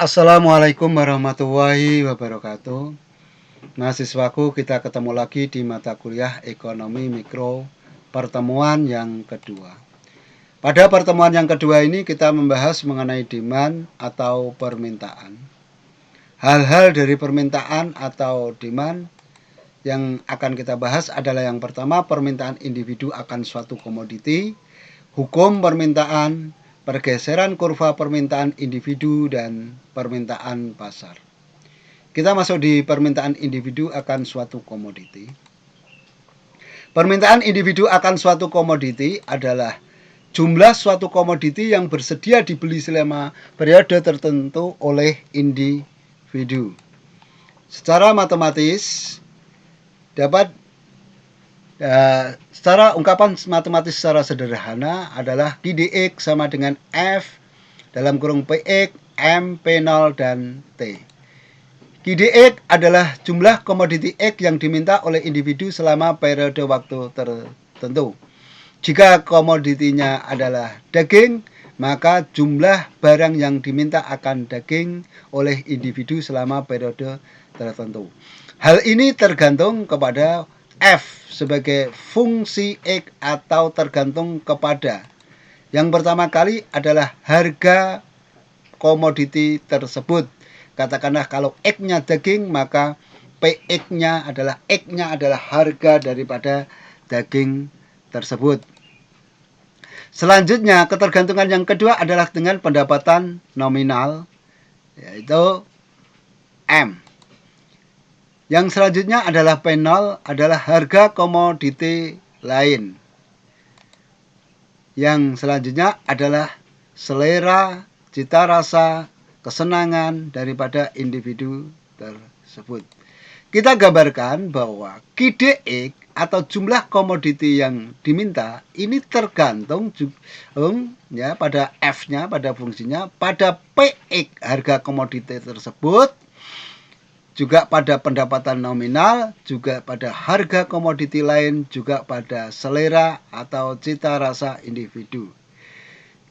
Assalamualaikum warahmatullahi wabarakatuh. Mahasiswaku, kita ketemu lagi di mata kuliah Ekonomi Mikro pertemuan yang kedua. Pada pertemuan yang kedua ini kita membahas mengenai demand atau permintaan. Hal-hal dari permintaan atau demand yang akan kita bahas adalah yang pertama, permintaan individu akan suatu komoditi, hukum permintaan, pergeseran kurva permintaan individu, dan permintaan pasar. Kita masuk di permintaan individu akan suatu komoditi. Permintaan individu akan suatu komoditi adalah jumlah suatu komoditi yang bersedia dibeli selama periode tertentu oleh individu. Secara matematis dapat secara ungkapan matematis secara sederhana adalah QDX sama dengan F dalam kurung PX, M, P0, dan T. QDX adalah jumlah komoditi X yang diminta oleh individu selama periode waktu tertentu. Jika komoditinya adalah daging, maka jumlah barang yang diminta akan daging oleh individu selama periode tertentu. Hal ini tergantung kepada F sebagai fungsi X atau tergantung kepada yang pertama kali adalah harga komoditi tersebut. Katakanlah kalau X-nya daging, maka PX-nya adalah harga daripada daging tersebut. Selanjutnya, ketergantungan yang kedua adalah dengan pendapatan nominal, yaitu M. Yang selanjutnya adalah P0, adalah harga komoditi lain. Yang selanjutnya adalah selera, cita rasa, kesenangan daripada individu tersebut. Kita gambarkan bahwa QDX atau jumlah komoditi yang diminta ini tergantung ya pada F-nya, pada fungsinya, pada PX harga komoditi tersebut, juga pada pendapatan nominal, juga pada harga komoditi lain, juga pada selera atau cita rasa individu.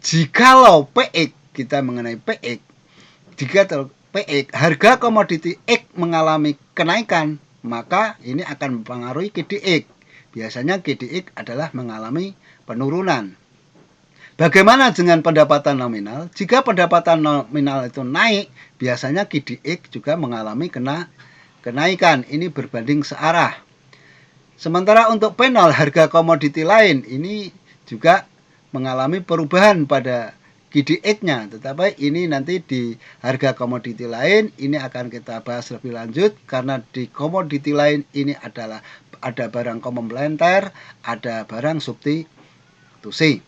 Jikalau PX, kita mengenai PX, jika PX harga komoditi X mengalami kenaikan, maka ini akan mempengaruhi QDX. Biasanya QDX adalah mengalami penurunan. Bagaimana dengan pendapatan nominal? Jika pendapatan nominal itu naik, biasanya QDX juga mengalami kenaikan. Ini berbanding searah. Sementara untuk P0 harga komoditi lain ini juga mengalami perubahan pada QDX-nya, tetapi ini nanti di harga komoditi lain ini akan kita bahas lebih lanjut, karena di komoditi lain ini adalah ada barang komplementer, ada barang substitusi.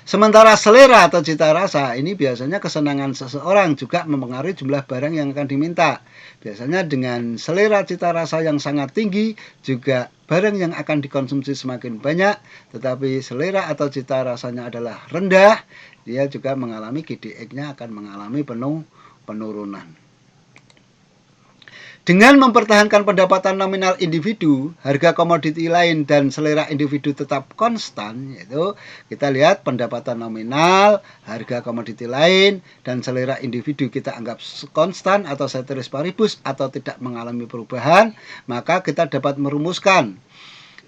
Sementara selera atau cita rasa ini biasanya kesenangan seseorang juga mempengaruhi jumlah barang yang akan diminta. Biasanya dengan selera cita rasa yang sangat tinggi, juga barang yang akan dikonsumsi semakin banyak, tetapi selera atau cita rasanya adalah rendah, dia juga mengalami QDX-nya akan mengalami penurunan. Dengan mempertahankan pendapatan nominal individu, harga komoditi lain dan selera individu tetap konstan, yaitu kita lihat pendapatan nominal, harga komoditi lain, dan selera individu kita anggap konstan atau ceteris paribus atau tidak mengalami perubahan, maka kita dapat merumuskan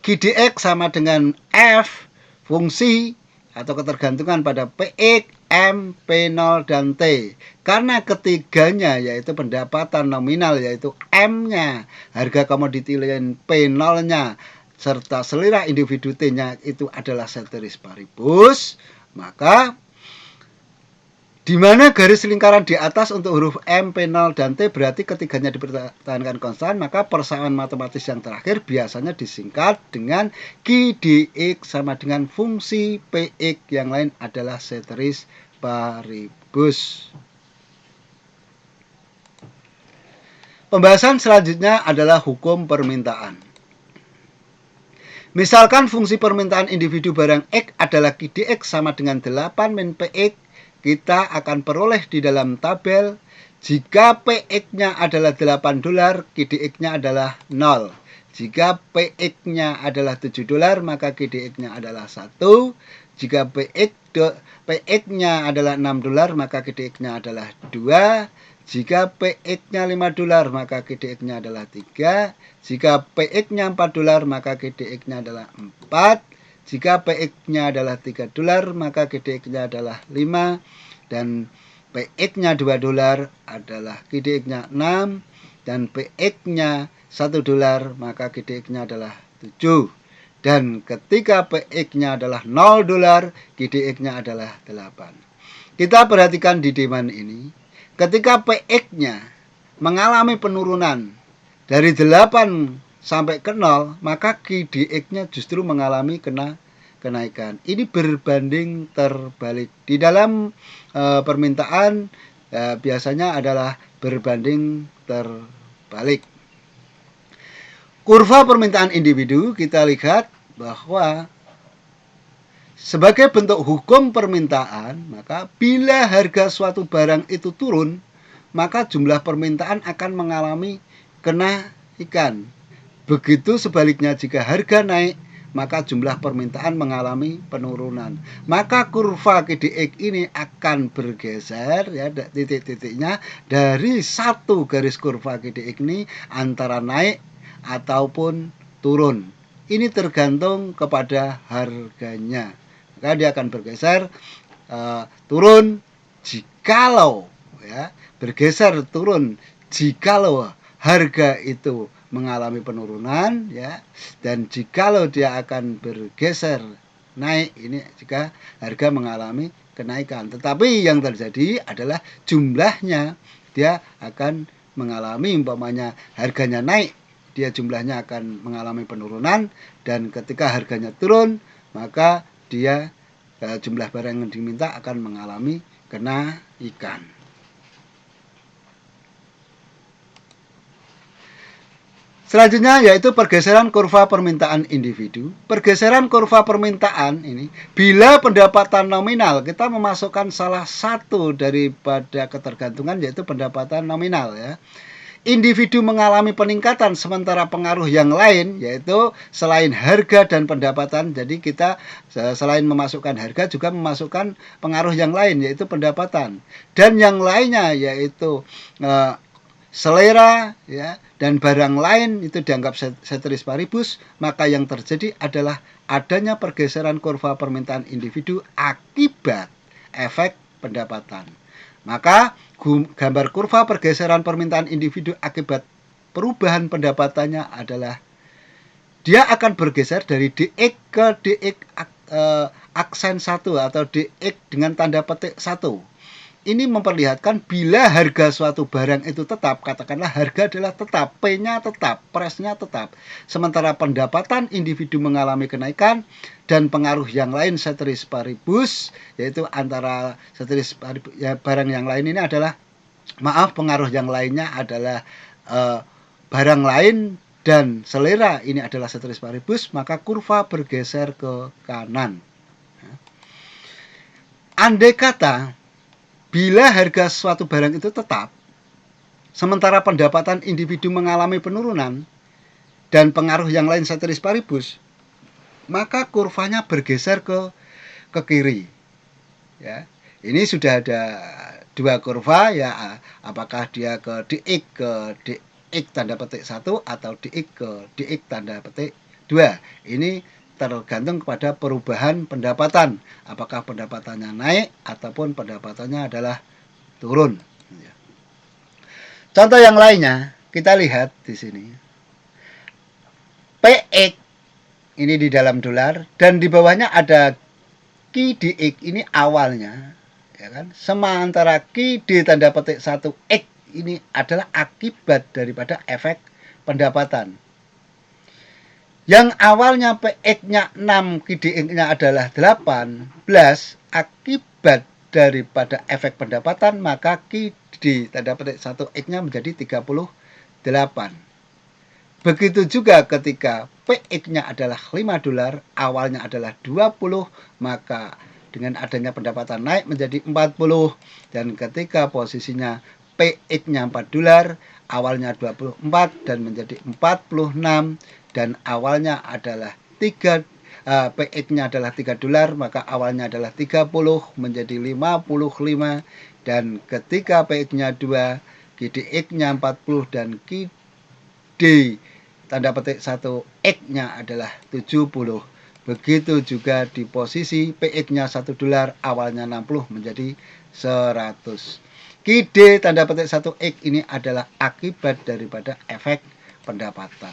QDX sama dengan F fungsi atau ketergantungan pada PX, M, P0, dan T. Karena ketiganya yaitu pendapatan nominal, yaitu M-nya, harga komoditi lain P0-nya, serta selera individu T-nya itu adalah ceteris paribus, maka di mana garis lingkaran di atas untuk huruf M, P0, dan T berarti ketiganya dipertahankan konstan, maka persamaan matematis yang terakhir biasanya disingkat dengan QDX sama dengan fungsi PX yang lain adalah ceteris paribus. Pembahasan selanjutnya adalah hukum permintaan. Misalkan fungsi permintaan individu barang X adalah QDX sama dengan 8 min PX, kita akan peroleh di dalam tabel jika PX-nya adalah $8, QDX-nya adalah 0. Jika PX-nya adalah $7, maka QDX-nya adalah 1. Jika PX PX-nya adalah $6, maka GDX-nya adalah 2. Jika PX-nya $5, maka GDX-nya adalah 3. Jika PX-nya $4, maka GDX-nya adalah 4. Jika PX-nya adalah $3, maka GDX-nya adalah 5. Dan PX-nya $2 adalah GDX-nya 6. Dan PX-nya $1, maka GDX-nya adalah 7. Dan ketika PX-nya adalah $0, GDX-nya adalah 8. Kita perhatikan di demand ini. Ketika PX-nya mengalami penurunan dari 8 sampai ke 0, maka GDX-nya justru mengalami kenaikan. Ini berbanding terbalik. Di dalam permintaan biasanya adalah berbanding terbalik. Kurva permintaan individu kita lihat bahwa sebagai bentuk hukum permintaan, maka bila harga suatu barang itu turun, maka jumlah permintaan akan mengalami kenaikan. Begitu sebaliknya, jika harga naik, maka jumlah permintaan mengalami penurunan. Maka kurva GDX ini akan bergeser, ya, titik-titiknya dari satu garis kurva GDX ini antara naik ataupun turun. Ini tergantung kepada harganya. Maka dia akan bergeser turun jikalau, ya, bergeser turun jikalau harga itu mengalami penurunan, ya, dan jikalau dia akan bergeser naik ini jika harga mengalami kenaikan. Tetapi yang terjadi adalah jumlahnya dia akan mengalami, umpamanya harganya naik, dia jumlahnya akan mengalami penurunan, dan ketika harganya turun, maka dia jumlah barang yang diminta akan mengalami kenaikan. Selanjutnya yaitu pergeseran kurva permintaan individu. Pergeseran kurva permintaan ini bila pendapatan nominal, kita memasukkan salah satu daripada ketergantungan yaitu pendapatan nominal, ya. Individu mengalami peningkatan sementara pengaruh yang lain yaitu selain harga dan pendapatan. Jadi kita selain memasukkan harga juga memasukkan pengaruh yang lain yaitu pendapatan. Dan yang lainnya yaitu selera, ya, dan barang lain itu dianggap ceteris paribus. Maka yang terjadi adalah adanya pergeseran kurva permintaan individu akibat efek pendapatan. Maka gambar kurva pergeseran permintaan individu akibat perubahan pendapatannya adalah dia akan bergeser dari DX ke DX aksen 1 atau DX dengan tanda petik 1. Ini memperlihatkan bila harga suatu barang itu tetap, katakanlah harga adalah tetap, P-nya tetap, price-nya tetap. Sementara pendapatan individu mengalami kenaikan dan pengaruh yang lain ceteris paribus, yaitu antara ceteris paribus, ya, barang yang lain ini adalah, pengaruh yang lainnya adalah barang lain dan selera ini adalah ceteris paribus, maka kurva bergeser ke kanan. Andai kata bila harga suatu barang itu tetap, sementara pendapatan individu mengalami penurunan dan pengaruh yang lain ceteris paribus, maka kurvanya bergeser ke kiri. Ya, ini sudah ada dua kurva, ya, apakah dia ke DX tanda petik 1 atau DX ke DX tanda petik 2. Ini tergantung kepada perubahan pendapatan, apakah pendapatannya naik ataupun pendapatannya adalah turun. Contoh yang lainnya kita lihat di sini. PX ini di dalam dolar dan di bawahnya ada QDX, ini awalnya, ya kan? Sementara QD tanda petik 1X ini adalah akibat daripada efek pendapatan. Yang awalnya PX-nya 6, QDX-nya adalah 18, akibat daripada efek pendapatan, maka QD tanda petik 1X-nya menjadi 38. Begitu juga ketika PX-nya adalah $5, awalnya adalah 20, maka dengan adanya pendapatan naik menjadi 40. Dan ketika posisinya PX-nya $4, awalnya 24 dan menjadi 46, dan awalnya adalah PX-nya adalah $3, maka awalnya adalah 30 menjadi 55, dan ketika PX-nya 2, QDX-nya 40 dan QD tanda petik 1 X-nya adalah 70. Begitu juga di posisi PX-nya $1, awalnya 60 menjadi 100. QD tanda petik 1 X ini adalah akibat daripada efek pendapatan.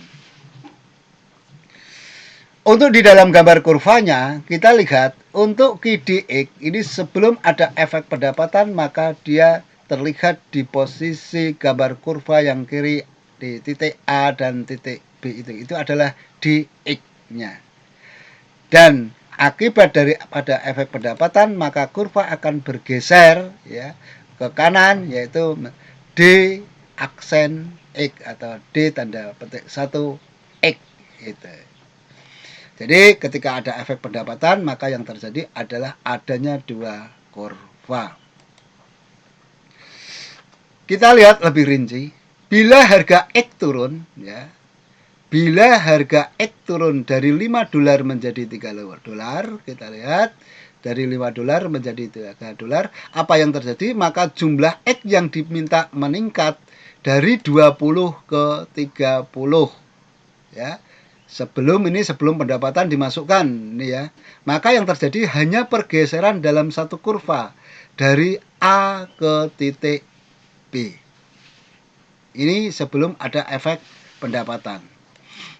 Untuk di dalam gambar kurvanya, kita lihat untuk QDX ini sebelum ada efek pendapatan, maka dia terlihat di posisi gambar kurva yang kiri di titik A dan titik B itu adalah DX-nya. Dan akibat daripada efek pendapatan, maka kurva akan bergeser ya ke kanan, yaitu D aksen X atau D tanda petik 1 X itu. Jadi ketika ada efek pendapatan, maka yang terjadi adalah adanya dua kurva. Kita lihat lebih rinci. Bila harga X turun, ya, bila harga X turun dari $5 menjadi $3, kita lihat dari $5 menjadi $3, apa yang terjadi? Maka jumlah X yang diminta meningkat dari 20 ke 30. Ya. Sebelum pendapatan dimasukkan ini ya. Maka yang terjadi hanya pergeseran dalam satu kurva dari A ke titik B. Ini sebelum ada efek pendapatan.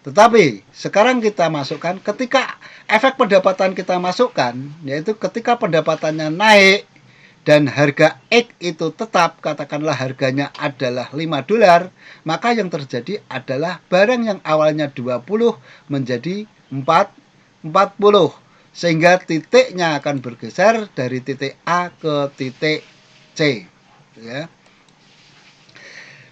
Tetapi sekarang kita masukkan, ketika efek pendapatan kita masukkan, yaitu ketika pendapatannya naik dan harga X itu tetap, katakanlah harganya adalah $5, maka yang terjadi adalah barang yang awalnya 20 menjadi 40, sehingga titiknya akan bergeser dari titik A ke titik C, ya.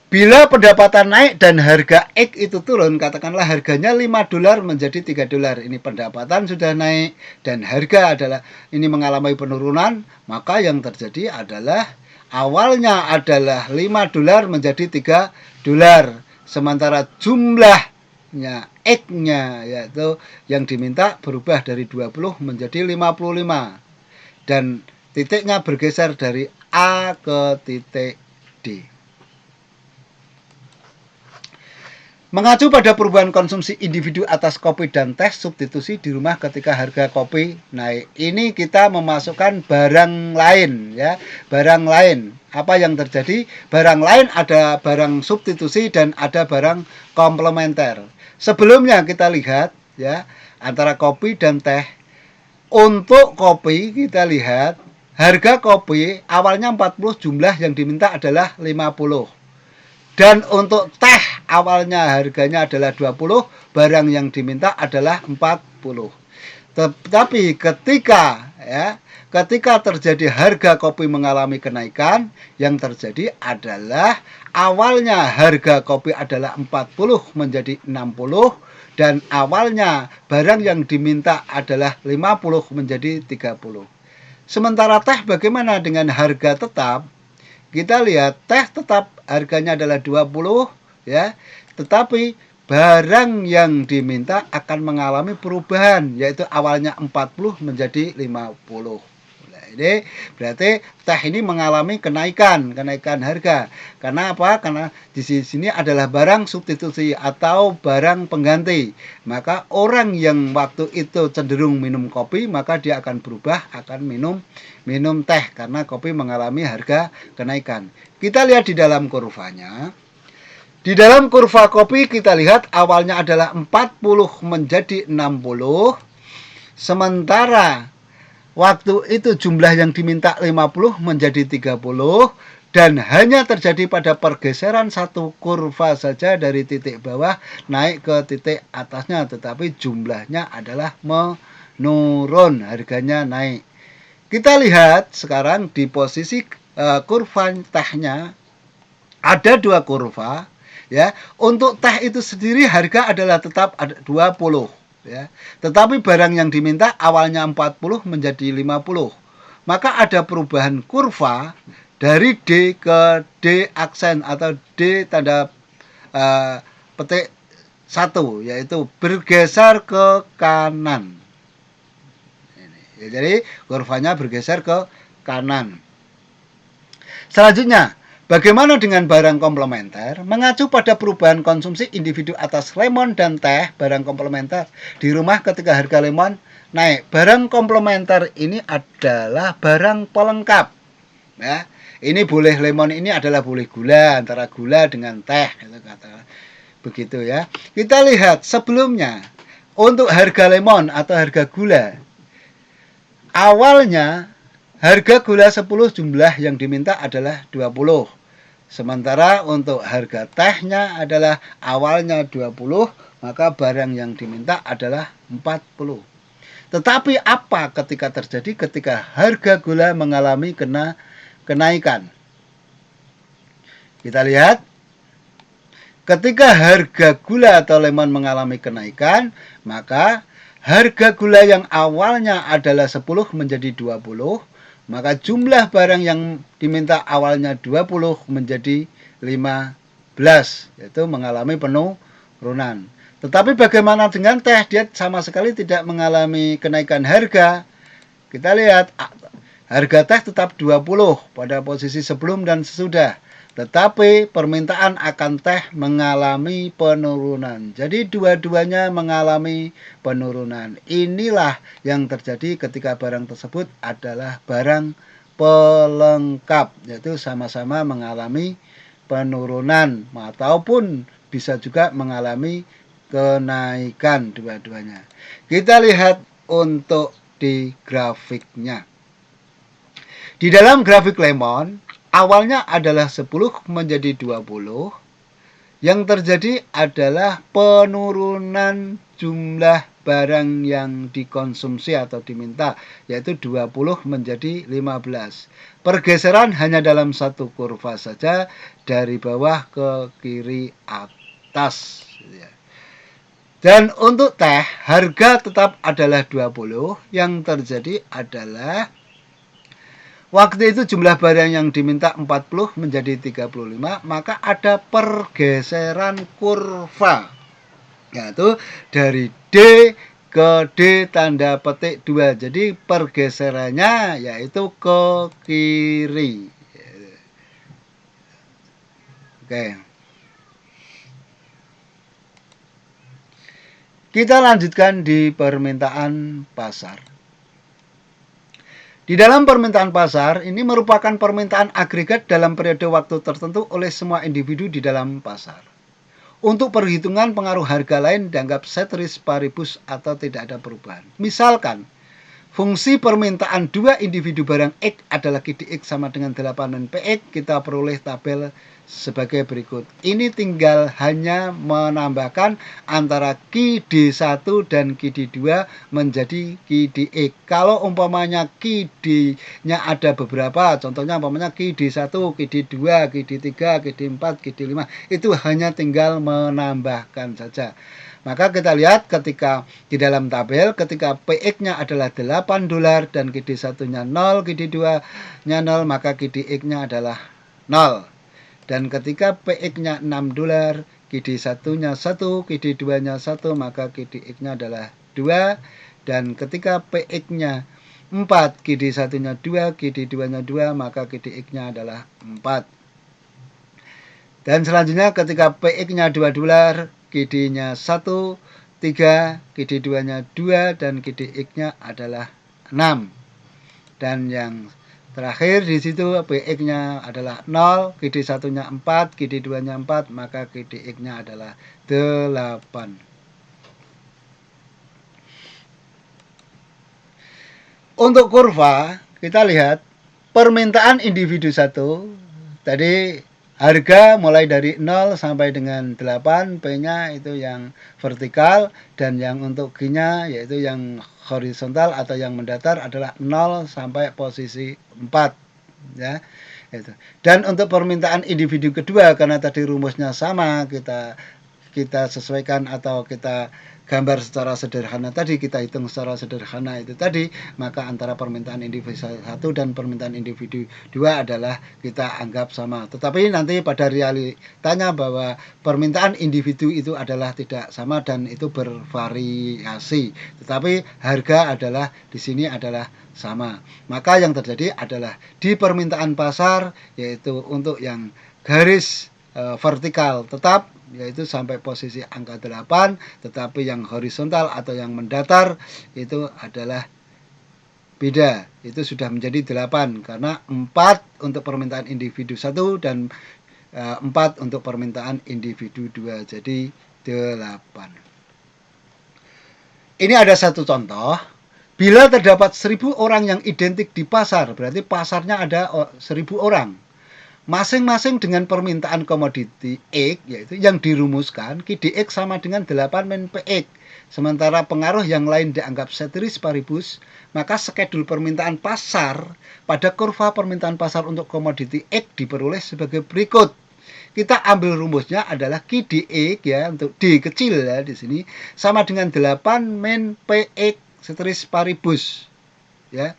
Bila pendapatan naik dan harga X itu turun, katakanlah harganya $5 menjadi $3. Ini pendapatan sudah naik dan harga adalah ini mengalami penurunan, maka yang terjadi adalah awalnya adalah $5 menjadi $3. Sementara jumlahnya X-nya yaitu yang diminta berubah dari 20 menjadi 55. Dan titiknya bergeser dari A ke titik D. Mengacu pada perubahan konsumsi individu atas kopi dan teh substitusi di rumah ketika harga kopi naik. Ini kita memasukkan barang lain ya. Barang lain. Apa yang terjadi? Barang lain ada barang substitusi dan ada barang komplementer. Sebelumnya kita lihat ya antara kopi dan teh. Untuk kopi kita lihat harga kopi awalnya 40, jumlah yang diminta adalah 50. Dan untuk teh awalnya harganya adalah 20, barang yang diminta adalah 40. Tetapi ketika terjadi harga kopi mengalami kenaikan, yang terjadi adalah awalnya harga kopi adalah 40 menjadi 60 dan awalnya barang yang diminta adalah 50 menjadi 30. Sementara teh bagaimana dengan harga tetap? Kita lihat teh tetap harganya adalah 20 ya, tetapi barang yang diminta akan mengalami perubahan, yaitu awalnya 40 menjadi 50. Nah, ini berarti teh ini mengalami kenaikan harga. Karena apa? Karena di sini adalah barang substitusi atau barang pengganti. Maka orang yang waktu itu cenderung minum kopi, maka dia akan berubah, akan minum teh karena kopi mengalami harga kenaikan. Kita lihat di dalam kurvanya. Di dalam kurva kopi kita lihat awalnya adalah 40 menjadi 60. Sementara waktu itu jumlah yang diminta 50 menjadi 30 dan hanya terjadi pada pergeseran satu kurva saja dari titik bawah naik ke titik atasnya, tetapi jumlahnya adalah menurun, harganya naik. Kita lihat sekarang di posisi kurva tehnya ada dua kurva ya. Untuk teh itu sendiri harga adalah tetap 20 ya. Tetapi barang yang diminta awalnya 40 menjadi 50. Maka ada perubahan kurva dari D ke D aksen atau D tanda petik 1, yaitu bergeser ke kanan. Ya, jadi kurvanya bergeser ke kanan. Selanjutnya, bagaimana dengan barang komplementer? Mengacu pada perubahan konsumsi individu atas lemon dan teh, barang komplementer di rumah ketika harga lemon naik. Barang komplementer ini adalah barang pelengkap. Ya, ini boleh lemon ini adalah boleh gula, antara gula dengan teh, gitu kata. Begitu ya. Kita lihat sebelumnya untuk harga lemon atau harga gula. Awalnya harga gula 10, jumlah yang diminta adalah 20. Sementara untuk harga tehnya adalah awalnya 20, maka barang yang diminta adalah 40. Tetapi apa ketika terjadi ketika harga gula mengalami kenaikan? Kita lihat, ketika harga gula atau lemon mengalami kenaikan, maka harga gula yang awalnya adalah 10 menjadi 20, maka jumlah barang yang diminta awalnya 20 menjadi 15, yaitu mengalami penurunan. Tetapi bagaimana dengan teh? Dia sama sekali tidak mengalami kenaikan harga. Kita lihat, harga teh tetap 20 pada posisi sebelum dan sesudah. Tetapi permintaan akan teh mengalami penurunan. Jadi dua-duanya mengalami penurunan. Inilah yang terjadi ketika barang tersebut adalah barang pelengkap, yaitu sama-sama mengalami penurunan ataupun bisa juga mengalami kenaikan dua-duanya. Kita lihat untuk di grafiknya. Di dalam grafik lemon, awalnya adalah 10 menjadi 20. Yang terjadi adalah penurunan jumlah barang yang dikonsumsi atau diminta, yaitu 20 menjadi 15. Pergeseran hanya dalam satu kurva saja, dari bawah ke kiri atas. Dan untuk teh, harga tetap adalah 20. Yang terjadi adalah waktu itu jumlah barang yang diminta 40 menjadi 35, maka ada pergeseran kurva. Yaitu dari D ke D tanda petik 2. Jadi pergeserannya yaitu ke kiri. Oke. Kita lanjutkan di permintaan pasar. Di dalam permintaan pasar, ini merupakan permintaan agregat dalam periode waktu tertentu oleh semua individu di dalam pasar. Untuk perhitungan pengaruh harga lain dianggap ceteris paribus atau tidak ada perubahan. Misalkan, fungsi permintaan dua individu barang X adalah QDX sama dengan 8 PX, kita peroleh tabel sebagai berikut. Ini tinggal hanya menambahkan antara QD1 dan QD2 menjadi QDX. Kalau umpamanya QD-nya ada beberapa, contohnya umpamanya QD1, QD2, QD3, QD4, QD5, itu hanya tinggal menambahkan saja. Maka kita lihat ketika di dalam tabel, ketika PX-nya adalah $8 dan QD1-nya 0, QD2-nya 0, maka QDX-nya adalah 0. Dan ketika PX-nya $6, QD1-nya 1, QD2-nya 1, maka QDX-nya adalah 2. Dan ketika PX-nya 4, QD1-nya 2, QD2-nya 2, maka QDX-nya adalah 4. Dan selanjutnya ketika PX-nya $2, QD-nya 1, 3, QD2-nya 2, dan QDX-nya adalah 6. Dan yang terakhir di situ PX-nya adalah 0, QD1-nya 4, QD2-nya 4, maka QDX-nya adalah 8. Untuk kurva, kita lihat permintaan individu 1 tadi harga mulai dari 0 sampai dengan 8, P-nya itu yang vertikal, dan yang untuk G-nya yaitu yang horizontal atau yang mendatar adalah 0 sampai posisi 4. Ya, itu. Dan untuk permintaan individu kedua, karena tadi rumusnya sama, kita kita sesuaikan atau kita gambar secara sederhana tadi, kita hitung secara sederhana itu tadi, maka antara permintaan individu 1 dan permintaan individu 2 adalah kita anggap sama. Tetapi nanti pada realitanya bahwa permintaan individu itu adalah tidak sama dan itu bervariasi. Tetapi harga adalah di sini adalah sama. Maka yang terjadi adalah di permintaan pasar, yaitu untuk yang garis vertikal tetap, yaitu sampai posisi angka 8, tetapi yang horizontal atau yang mendatar itu adalah beda, itu sudah menjadi 8 karena 4 untuk permintaan individu 1 dan 4 untuk permintaan individu 2, jadi 8. Ini ada satu contoh. Bila terdapat 1000 orang yang identik di pasar, berarti pasarnya ada 1000 orang. Masing-masing dengan permintaan komoditi X, yaitu yang dirumuskan QDX sama dengan 8 min PX. Sementara pengaruh yang lain dianggap ceteris paribus, maka skedul permintaan pasar pada kurva permintaan pasar untuk komoditi X diperoleh sebagai berikut. Kita ambil rumusnya adalah QDX ya, untuk D kecil ya di sini, sama dengan 8 min PX ceteris paribus. Ya.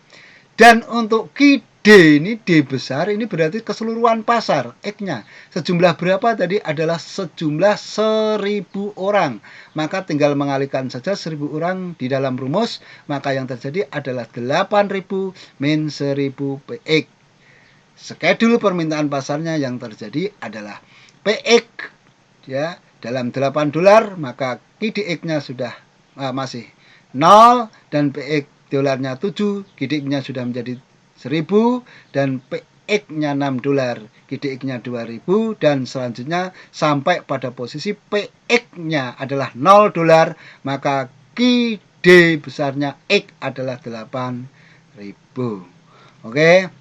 Dan untuk QD ini, D besar, ini berarti keseluruhan pasar, X-nya. Sejumlah berapa tadi? Adalah sejumlah 1000 orang. Maka tinggal mengalihkan saja 1000 orang di dalam rumus, maka yang terjadi adalah 8000 min 1000 PX. Skedul permintaan pasarnya yang terjadi adalah PX ya, dalam $8, maka QDX-nya sudah masih 0 dan PX dolarnya 7, QDX-nya sudah menjadi 1000 dan PX-nya $6, QDX-nya 2000 dan selanjutnya sampai pada posisi PX-nya adalah $0, maka QD besarnya X adalah 8000. Oke.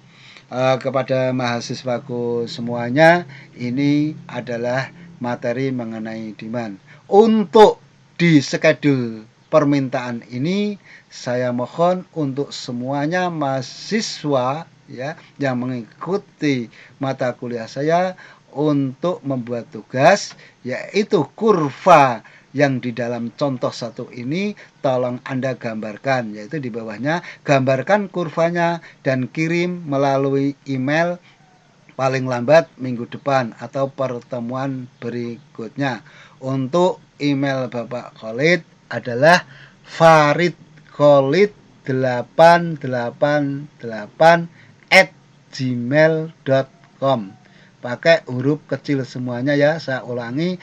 Kepada mahasiswaku semuanya, ini adalah materi mengenai demand. Untuk di skedul permintaan ini, saya mohon untuk semuanya mahasiswa ya yang mengikuti mata kuliah saya untuk membuat tugas, yaitu kurva yang di dalam contoh 1 ini tolong Anda gambarkan, yaitu di bawahnya gambarkan kurvanya dan kirim melalui email paling lambat minggu depan atau pertemuan berikutnya. Untuk email Bapak Khalid adalah faridkhalid888@gmail.com. Pakai huruf kecil semuanya ya, saya ulangi,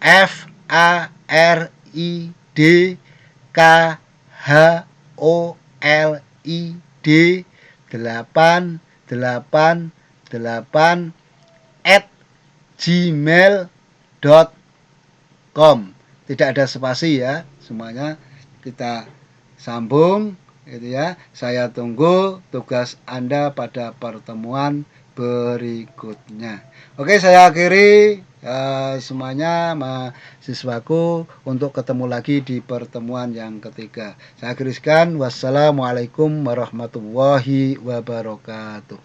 faridkhalid888@gmail.com. Tidak ada spasi ya, semuanya kita sambung gitu ya. Saya tunggu tugas Anda pada pertemuan berikutnya. Oke, saya akhiri semuanya mahasiswaku untuk ketemu lagi di pertemuan yang ketiga. Saya akhirkan, wassalamualaikum warahmatullahi wabarakatuh.